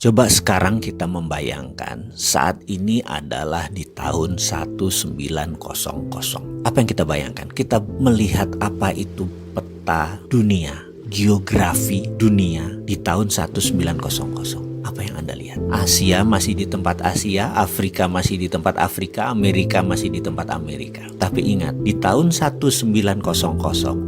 Coba sekarang kita membayangkan saat ini adalah di tahun 1900. Apa yang kita bayangkan? Kita melihat apa itu peta dunia, geografi dunia di tahun 1900. Apa yang Anda lihat? Asia masih di tempat Asia, Afrika masih di tempat Afrika, Amerika masih di tempat Amerika. Tapi ingat, di tahun 1900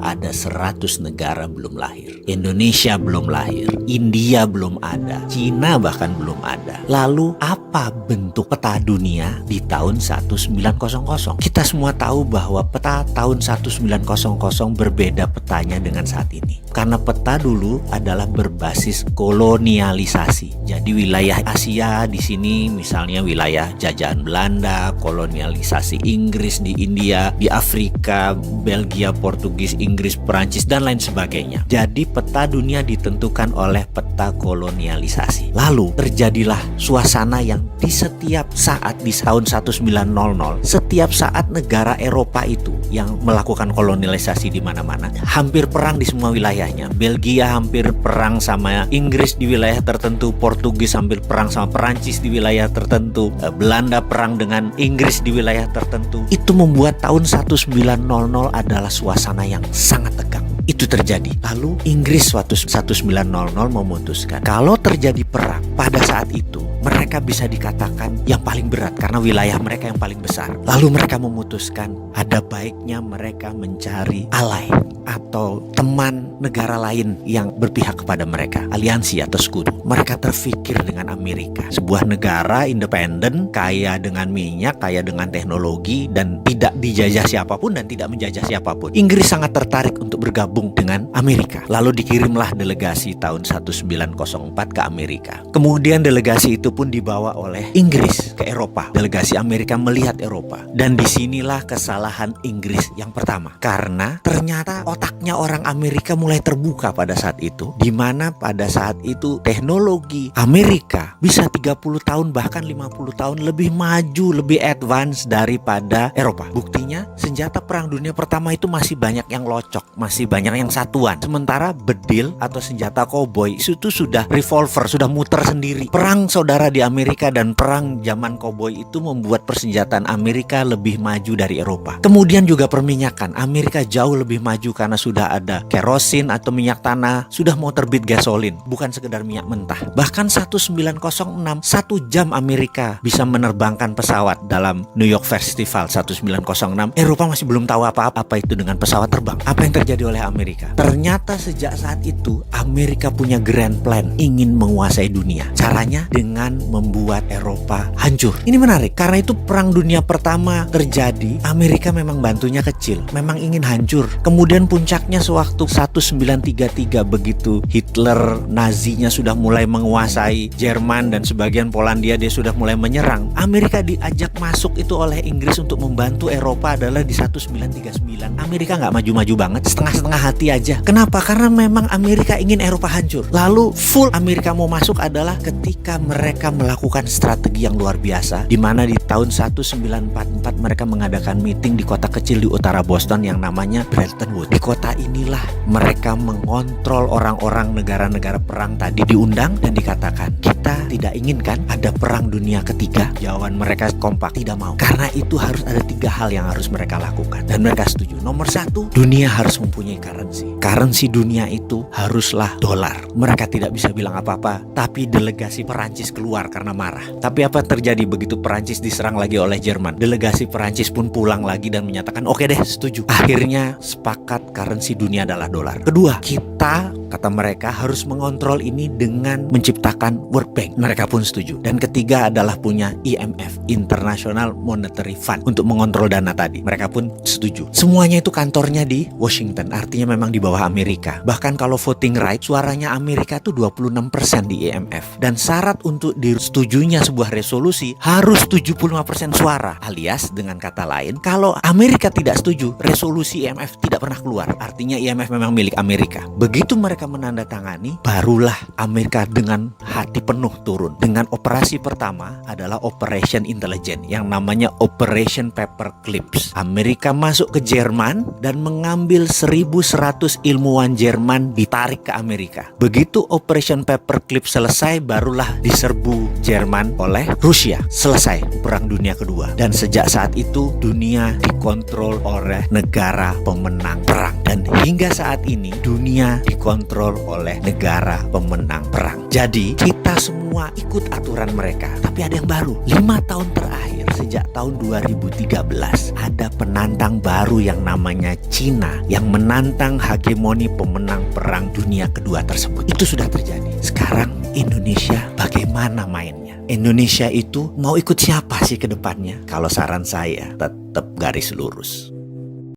ada 100 negara belum lahir. Indonesia belum lahir, India belum ada, Cina bahkan belum ada. Lalu apa bentuk peta dunia di tahun 1900? Kita semua tahu bahwa peta tahun 1900 berbeda petanya dengan saat ini. Karena peta dulu adalah berbasis kolonialisasi. Jadi wilayah Asia di sini misalnya wilayah jajahan Belanda, kolonialisasi Inggris di India, di Afrika, Belgia, Portugis, Inggris, Perancis dan lain sebagainya. Jadi peta dunia ditentukan oleh peta kolonialisasi. Lalu terjadilah suasana yang di setiap saat di tahun 1900, setiap saat negara Eropa itu yang melakukan kolonialisasi di mana-mana, hampir perang di semua wilayahnya. Belgia hampir perang sama Inggris di wilayah tertentu, Portugis hampir perang sama Perancis di wilayah tertentu, Belanda perang dengan Inggris di wilayah tertentu. Itu membuat tahun 1900 adalah suasana yang sangat tegang. Itu terjadi. Lalu Inggris waktu 1900 memutuskan kalau terjadi perang pada saat itu mereka bisa dikatakan yang paling berat karena wilayah mereka yang paling besar. Lalu mereka memutuskan ada baiknya mereka mencari ally atau teman negara lain yang berpihak kepada mereka, aliansi atau sekutu. Mereka terfikir dengan Amerika, sebuah negara independen, kaya dengan minyak, kaya dengan teknologi, dan tidak dijajah siapapun dan tidak menjajah siapapun. Inggris sangat tertarik untuk bergabung dengan Amerika. Lalu dikirimlah delegasi tahun 1904 ke Amerika. Kemudian delegasi itu pun dibawa oleh Inggris ke Eropa. Delegasi Amerika melihat Eropa. Dan disinilah kesalahan Inggris yang pertama. Karena ternyata otaknya orang Amerika mulai terbuka pada saat itu. Dimana pada saat itu teknologi Amerika bisa 30 tahun bahkan 50 tahun lebih maju, lebih advance daripada Eropa. Buktinya senjata perang dunia pertama itu masih banyak yang locok, masih banyak yang satuan. Sementara bedil atau senjata koboi itu sudah revolver, sudah muter sendiri. Perang saudara di Amerika dan perang zaman koboi itu membuat persenjataan Amerika lebih maju dari Eropa. Kemudian juga perminyakan. Amerika jauh lebih maju karena sudah ada kerosin atau minyak tanah, sudah mau terbit gasolin, bukan sekedar minyak mentah. Bahkan 1906, 1 jam Amerika bisa menerbangkan pesawat dalam New York Festival 1906. Eropa masih belum tahu apa itu dengan pesawat terbang. Apa yang terjadi oleh Amerika? Ternyata sejak saat itu Amerika punya grand plan, ingin menguasai dunia. Caranya dengan membuat Eropa hancur. Ini menarik karena itu perang dunia pertama terjadi, Amerika memang bantunya kecil, memang ingin hancur. Kemudian puncaknya sewaktu 1933 begitu Hitler Nazinya sudah mulai menguasai Jerman dan sebagian Polandia, dia sudah mulai menyerang. Amerika diajak masuk itu oleh Inggris untuk membantu Eropa adalah di 1939. Amerika nggak maju-maju banget, setengah-setengah hati aja. Kenapa? Karena memang Amerika ingin Eropa hancur. Lalu full Amerika mau masuk adalah ketika mereka melakukan strategi yang luar biasa, di mana di tahun 1944 mereka mengadakan meeting di kota kecil di utara Boston yang namanya Bretton Woods. Di kota inilah mereka mengontrol orang-orang negara-negara perang tadi, diundang dan dikatakan kita tidak inginkan ada perang dunia ketiga. Jawaban mereka kompak, tidak mau. Karena itu harus ada 3 hal yang harus mereka lakukan dan mereka setuju. Nomor 1, dunia harus mempunyai currency. Currency dunia itu haruslah dolar. Mereka tidak bisa bilang apa-apa, tapi delegasi Perancis keluar karena marah. Tapi apa yang terjadi begitu Perancis diserang lagi oleh Jerman? Delegasi Perancis pun pulang lagi dan menyatakan oke deh, setuju. Akhirnya sepakat currency dunia adalah dolar. Kedua, kita, kata mereka, harus mengontrol ini dengan menciptakan World Bank. Mereka pun setuju. Dan ketiga adalah punya IMF, International Monetary Fund, untuk mengontrol dana tadi. Mereka pun setuju. Semuanya itu kantornya di Washington, artinya memang di bawah Amerika. Bahkan kalau voting right, suaranya Amerika tuh 26% di IMF. Dan syarat untuk disetujunya sebuah resolusi harus 75% suara. Alias dengan kata lain, kalau Amerika tidak setuju, resolusi IMF tidak pernah keluar. Artinya IMF memang milik Amerika. Begitu mereka mereka menandatangani, barulah Amerika dengan hati penuh turun. Dengan operasi pertama adalah Operation Intelligence yang namanya Operation Paperclips. Amerika masuk ke Jerman dan mengambil 1.100 ilmuwan Jerman ditarik ke Amerika. Begitu Operation Paperclips selesai, barulah diserbu Jerman oleh Rusia. Selesai Perang Dunia Kedua. Dan sejak saat itu dunia dikontrol oleh negara pemenang perang. Dan hingga saat ini dunia dikontrol oleh negara pemenang perang. Jadi kita semua ikut aturan mereka. Tapi ada yang baru. 5 tahun terakhir sejak tahun 2013 ada penantang baru yang namanya Cina yang menantang hegemoni pemenang perang dunia kedua tersebut. Itu sudah terjadi. Sekarang Indonesia bagaimana mainnya? Indonesia itu mau ikut siapa sih ke depannya? Kalau saran saya tetap garis lurus.